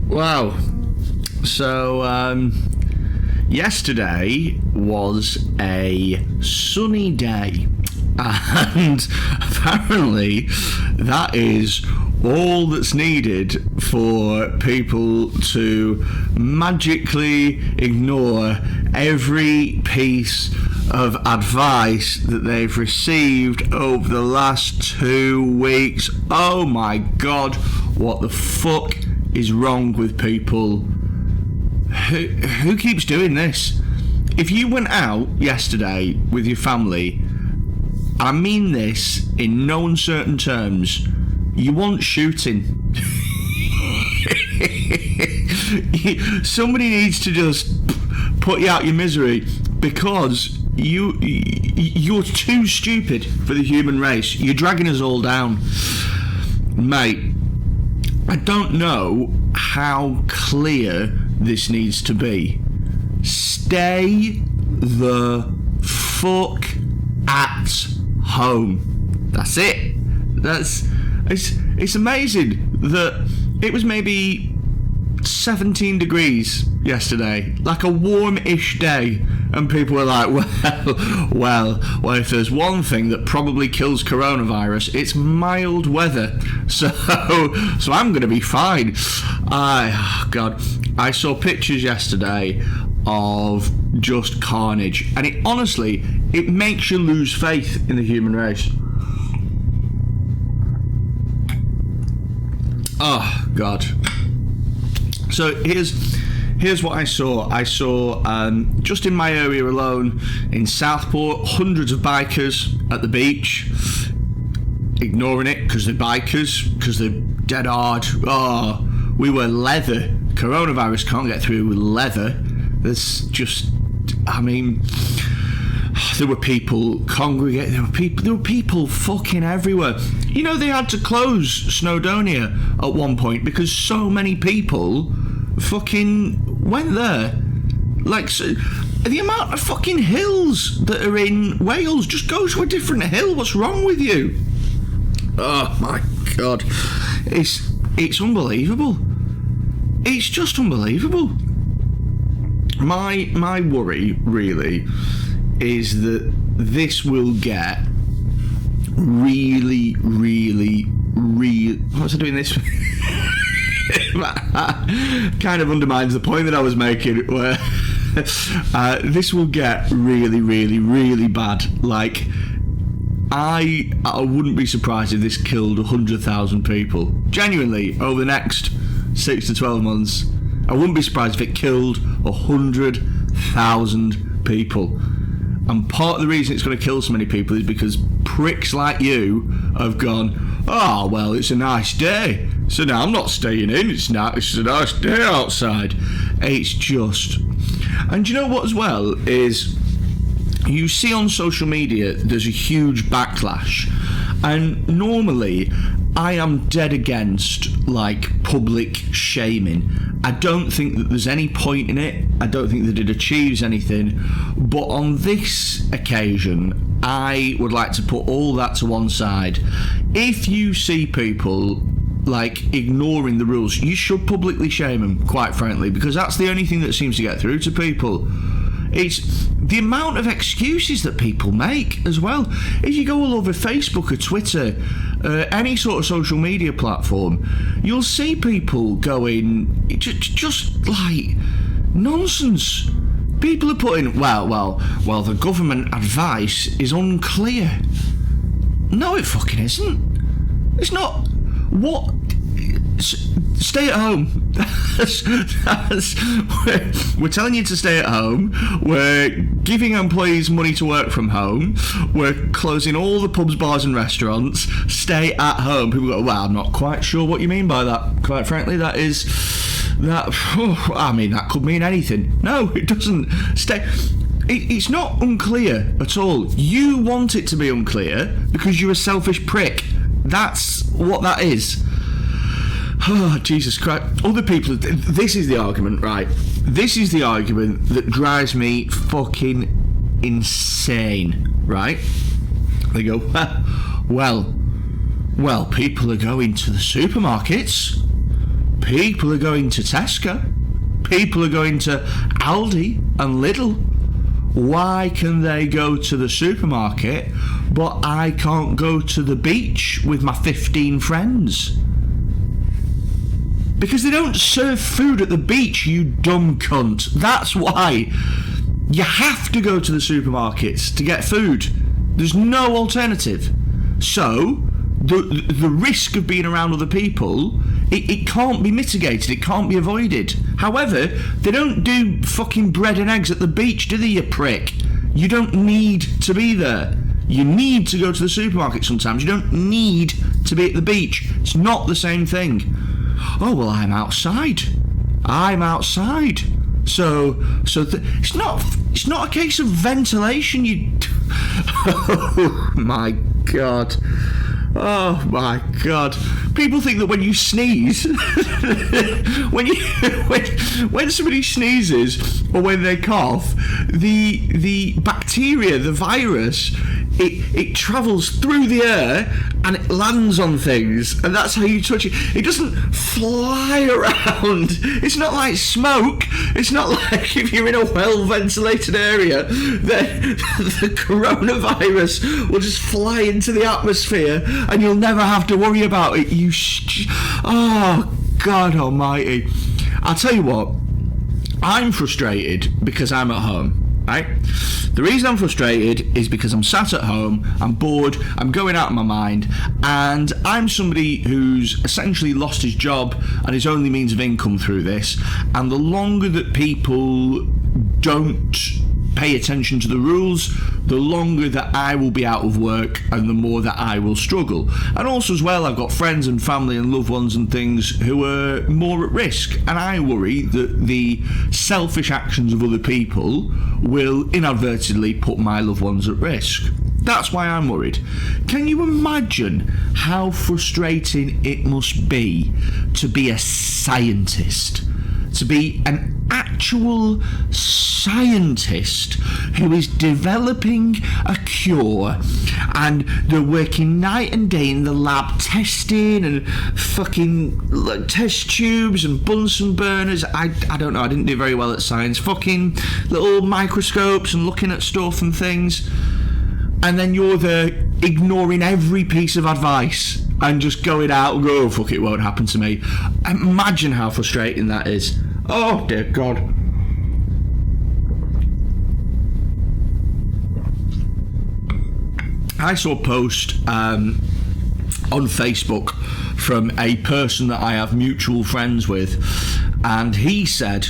Wow. So, yesterday was a sunny day, and apparently that is all that's needed for people to magically ignore every piece of advice that they've received over the last 2 weeks. Oh my God, what the fuck is wrong with people? Who keeps doing this? If you went out yesterday with your family, I mean this in no uncertain terms, you want shooting. Somebody needs to just put you out your misery, because you're too stupid for the human race. You're dragging us all down, mate. I don't know how clear this needs to be. Stay the fuck at home. That's it. It's amazing that it was maybe 17 degrees yesterday, like a warm-ish day, and people were like, well, if there's one thing that probably kills coronavirus, it's mild weather, so I'm gonna be fine. God, I saw pictures yesterday of just carnage, and it honestly makes you lose faith in the human race. Oh God. So here's what I saw. I saw just in my area alone in Southport, hundreds of bikers at the beach, ignoring it because they're bikers, because they're dead hard. Oh, we wear leather. Coronavirus can't get through with leather. There's just, I mean, there were people congregating. There were people fucking everywhere. You know, they had to close Snowdonia at one point because so many people fucking went there. Like, so, the amount of fucking hills that are in Wales, just go to a different hill. What's wrong with you? Oh my God, it's unbelievable. It's just unbelievable. My worry really is that this will get really what's I doing this? Kind of undermines the point that I was making, where this will get really bad. Like, I wouldn't be surprised if this killed 100,000 people. Genuinely, over the next 6 to 12 months, I wouldn't be surprised if it killed 100,000 people. And part of the reason it's going to kill so many people is because pricks like you have gone, oh, well, it's a nice day, so now I'm not staying in, it's a nice day outside. It's just... And you know what as well is, you see on social media there's a huge backlash, and normally I am dead against, like, public shaming. I don't think that there's any point in it. I don't think that it achieves anything. But on this occasion, I would like to put all that to one side. If you see people, like, ignoring the rules, you should publicly shame them, quite frankly, because that's the only thing that seems to get through to people. It's the amount of excuses that people make as well. If you go all over Facebook or Twitter, any sort of social media platform, you'll see people going just like nonsense. People are putting, well, the government advice is unclear. No, it fucking isn't. It's not. What? Stay at home. We're telling you to stay at home. We're giving employees money to work from home. We're closing all the pubs, bars and restaurants. Stay at home. People go, well, I'm not quite sure what you mean by that. Quite frankly, that could mean anything. No, it doesn't. It's not unclear at all. You want it to be unclear because you're a selfish prick. That's what that is. Oh, Jesus Christ. Other people, this is the argument, right? This is the argument that drives me fucking insane, right? They go, well, people are going to the supermarkets. People are going to Tesco. People are going to Aldi and Lidl. Why can they go to the supermarket, but I can't go to the beach with my 15 friends? Because they don't serve food at the beach, you dumb cunt. That's why. You have to go to the supermarkets to get food. There's no alternative. So, the risk of being around other people, it can't be mitigated, it can't be avoided. However, they don't do fucking bread and eggs at the beach, do they, you prick? You don't need to be there. You need to go to the supermarket sometimes. You don't need to be at the beach. It's not the same thing. Oh, well, I'm outside. So it's not a case of ventilation. Oh my god. Oh my god. People think that when you sneeze, when somebody sneezes or when they cough, the bacteria, the virus, it travels through the air and it lands on things, and that's how you touch it. It doesn't fly around. It's not like smoke. It's not like if you're in a well-ventilated area, the coronavirus will just fly into the atmosphere and you'll never have to worry about it. Oh, God almighty. I'll tell you what, I'm frustrated because I'm at home, right? The reason I'm frustrated is because I'm sat at home, I'm bored, I'm going out of my mind, and I'm somebody who's essentially lost his job and his only means of income through this, and the longer that people don't pay attention to the rules, the longer that I will be out of work and the more that I will struggle. And also as well, I've got friends and family and loved ones and things who are more at risk, and I worry that the selfish actions of other people will inadvertently put my loved ones at risk. That's why I'm worried. Can you imagine how frustrating it must be to be a scientist? To be an actual scientist who is developing a cure, and they're working night and day in the lab testing and fucking test tubes and Bunsen burners. I don't know, I didn't do very well at science. Fucking little microscopes and looking at stuff and things, and then you're there ignoring every piece of advice and just going out and go, oh, fuck, it won't happen to me. Imagine how frustrating that is. Oh, dear God. I saw a post on Facebook from a person that I have mutual friends with, and he said,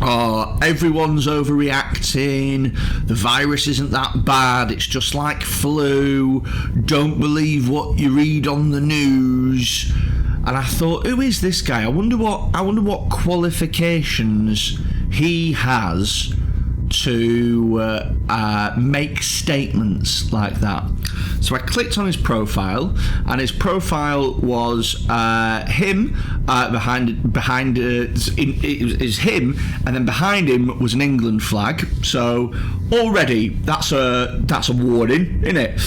oh, everyone's overreacting, the virus isn't that bad, it's just like flu, don't believe what you read on the news. And I thought, who is this guy? I wonder what qualifications he has to make statements like that. So I clicked on his profile, and his profile was him it was him, and then behind him was an England flag. So already that's a warning, isn't it?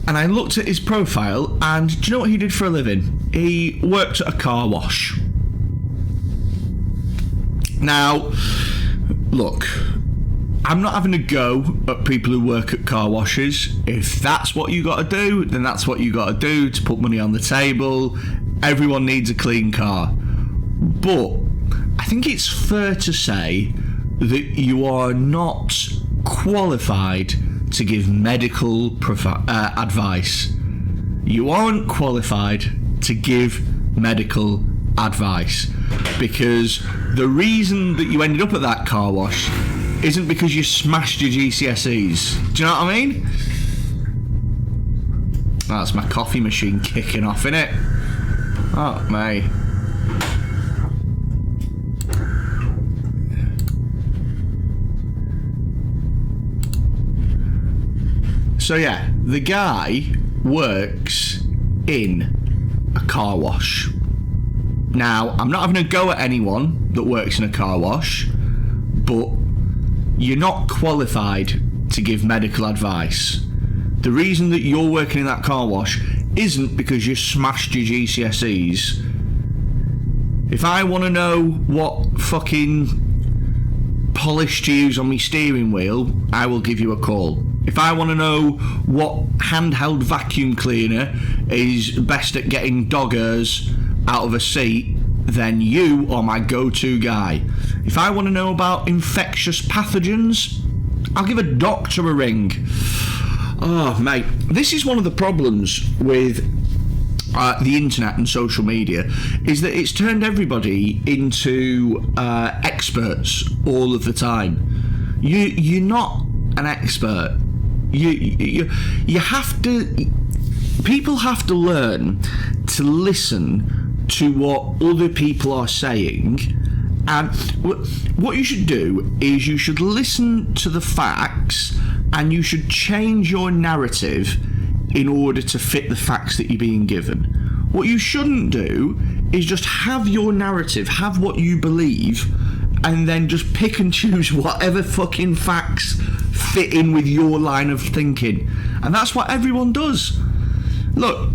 And I looked at his profile, and do you know what he did for a living? He worked at a car wash. Now, look, I'm not having a go at people who work at car washes. If that's what you got to do, then that's what you got to do to put money on the table. Everyone needs a clean car. But I think it's fair to say that you are not qualified to give medical advice. You aren't qualified to give medical advice, because the reason that you ended up at that car wash isn't because you smashed your GCSEs. Do you know what I mean? That's my coffee machine kicking off, innit? Oh, mate. So yeah, the guy works in a car wash. Now, I'm not having a go at anyone that works in a car wash, but you're not qualified to give medical advice. The reason that you're working in that car wash isn't because you smashed your GCSEs. If I want to know what fucking polish to use on my steering wheel, I will give you a call. If I want to know what handheld vacuum cleaner is best at getting dog hairs out of a seat, then you are my go-to guy. If I want to know about infectious pathogens, I'll give a doctor a ring. Oh, mate, this is one of the problems with the internet and social media, is that it's turned everybody into experts all of the time. You're not an expert. You have to. People have to learn to listen to what other people are saying, and what you should do is you should listen to the facts, and you should change your narrative in order to fit the facts that you're being given. What you shouldn't do is just have your narrative, have what you believe, and then just pick and choose whatever fucking facts fit in with your line of thinking. And that's what everyone does. Look,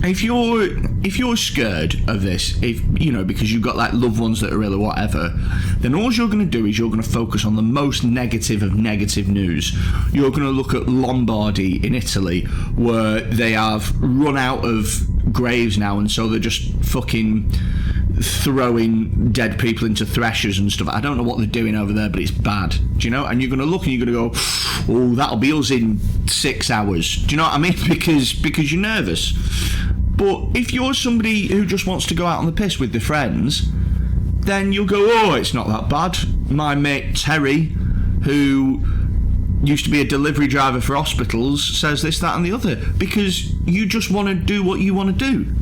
if you're scared of this, if you know, because you've got like loved ones that are ill or whatever, then all you're going to do is you're going to focus on the most negative of negative news. You're going to look at Lombardy in Italy, where they have run out of graves now, and so they're just fucking throwing dead people into threshers and stuff. I don't know what they're doing over there, but it's bad. Do you know? And you're going to look and you're going to go, oh, that'll be us in 6 hours. Do you know what I mean? Because you're nervous. But if you're somebody who just wants to go out on the piss with their friends, then you'll go, oh, it's not that bad. My mate Terry, who used to be a delivery driver for hospitals, says this, that and the other, because you just want to do what you want to do.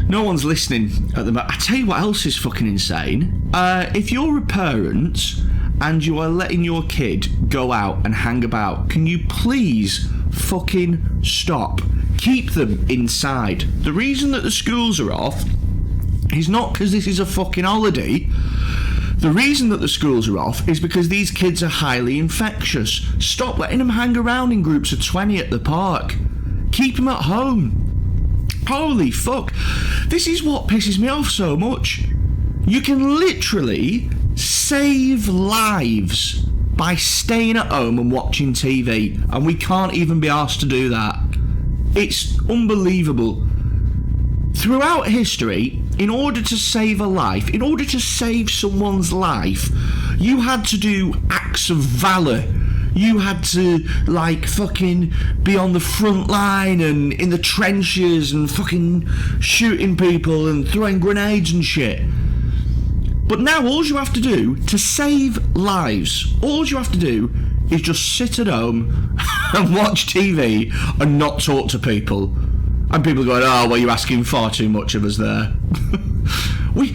No one's listening at the moment. I tell you what else is fucking insane. If you're a parent and you are letting your kid go out and hang about, can you please fucking stop? Keep them inside. The reason that the schools are off is not because this is a fucking holiday. The reason that the schools are off is because these kids are highly infectious. Stop letting them hang around in groups of 20 at the park. Keep them at home. Holy fuck. This is what pisses me off so much. You can literally save lives by staying at home and watching TV, and we can't even be asked to do that. It's unbelievable. Throughout history, in order to save a life, in order to save someone's life, you had to do acts of valour. You had to, like, fucking be on the front line and in the trenches and fucking shooting people and throwing grenades and shit. But now all you have to do to save lives, all you have to do is just sit at home and watch TV and not talk to people. And people going, oh, well, you're asking far too much of us there. We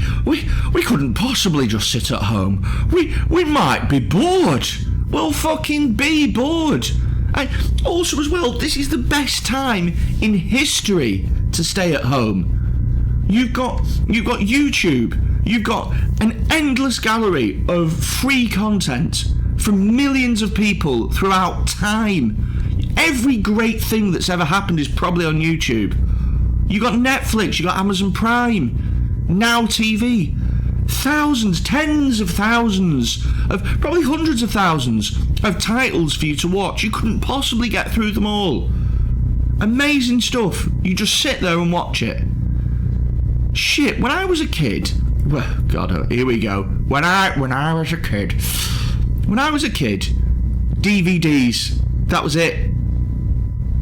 couldn't possibly just sit at home. We might be bored. Well, fucking be bored. And also, as well, this is the best time in history to stay at home. You've got YouTube. You've got an endless gallery of free content from millions of people throughout time. Every great thing that's ever happened is probably on YouTube. You got Netflix. You got Amazon Prime. Now TV. Thousands, tens of thousands, of probably hundreds of thousands of titles for you to watch. You couldn't possibly get through them all. Amazing stuff. You just sit there and watch it. Shit, when I was a kid, well, God, here we go. When I was a kid, DVDs, that was it.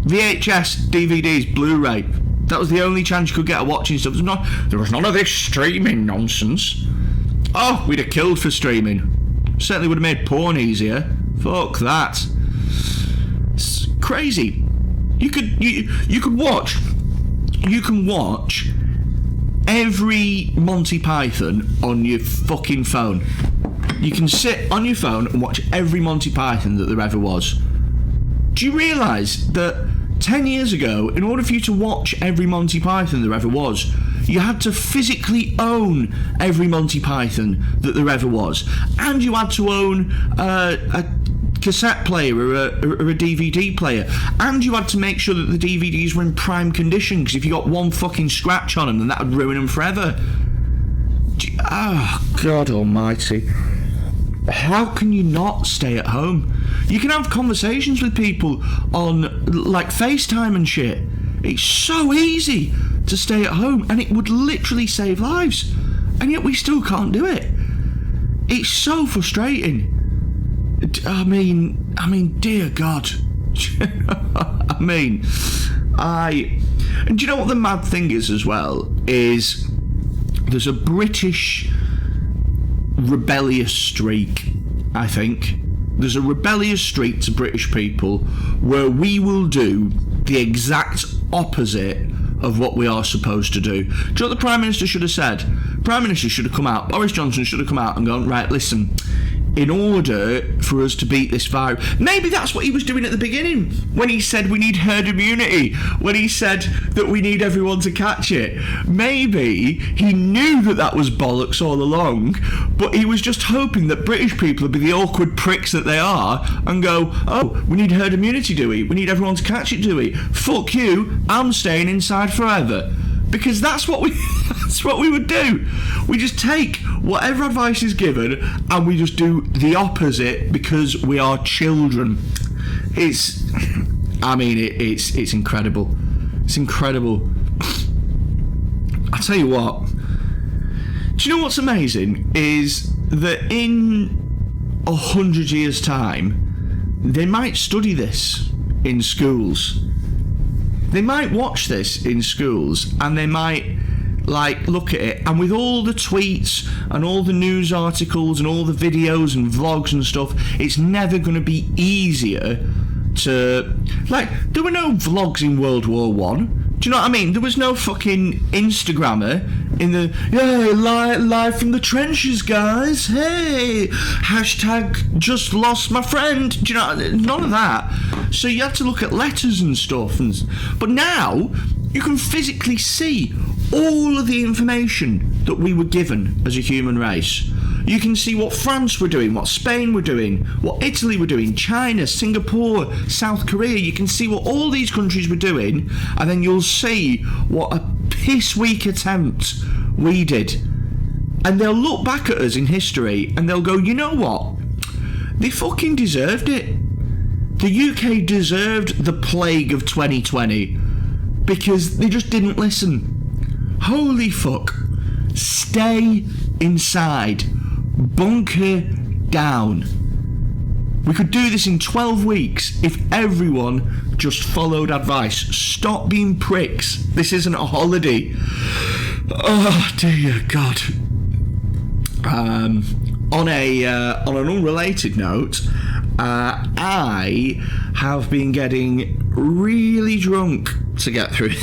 VHS, DVDs, Blu-ray. That was the only chance you could get of watching stuff. There was none of this streaming nonsense. Oh, we'd have killed for streaming. Certainly would have made porn easier. Fuck that. It's crazy. You can watch every Monty Python on your fucking phone. You can sit on your phone and watch every Monty Python that there ever was. Do you realise that 10 years ago, in order for you to watch every Monty Python there ever was, you had to physically own every Monty Python that there ever was, and you had to own a cassette player or a DVD player, and you had to make sure that the DVDs were in prime condition, because if you got one fucking scratch on them, then that would ruin them forever. Oh, God almighty. How can you not stay at home? You can have conversations with people on, like, FaceTime and shit. It's so easy to stay at home, and it would literally save lives, and yet we still can't do it. It's so frustrating. I mean, dear God. And do you know what the mad thing is as well? Is there's a British rebellious streak, I think. There's a rebellious streak to British people where we will do the exact opposite of what we are supposed to do. Do you know what the Prime Minister should have said? Prime Minister should have come out, Boris Johnson should have come out and gone, right, listen, in order for us to beat this virus, maybe that's what he was doing at the beginning, when he said we need herd immunity, when he said that we need everyone to catch it. Maybe he knew that that was bollocks all along, but he was just hoping that British people would be the awkward pricks that they are and go, oh, we need herd immunity, do we? We need everyone to catch it, do we? Fuck you, I'm staying inside forever. Because that's what we would do. We just take whatever advice is given and we just do the opposite because we are children. It's incredible. It's incredible. I tell you what. Do you know what's amazing? Is that in 100 years' time, they might study this in schools. They might watch this in schools and they might look at it, and with all the tweets and all the news articles and all the videos and vlogs and stuff, it's never going to be easier to, there were no vlogs in World War One. Do you know what I mean? There was no fucking Instagrammer in the, live from the trenches, guys. Hey, hashtag just lost my friend. Do you know, none of that. So you had to look at letters and stuff. But now, you can physically see all of the information that we were given as a human race. You can see what France were doing, what Spain were doing, what Italy were doing, China, Singapore, South Korea. You can see what all these countries were doing, and then you'll see what a piss-weak attempt we did. And they'll look back at us in history, and they'll go, you know what? They fucking deserved it. The UK deserved the plague of 2020 because they just didn't listen. Holy fuck. Stay inside. Bunker down. We could do this in 12 weeks if everyone just followed advice. Stop being pricks. This isn't a holiday. Oh dear God. On an unrelated note, I have been getting really drunk to get through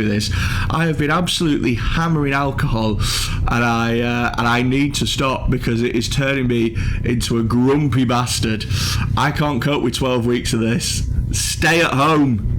this. I have been absolutely hammering alcohol, and I need to stop because it is turning me into a grumpy bastard. I can't cope with 12 weeks of this. Stay at home.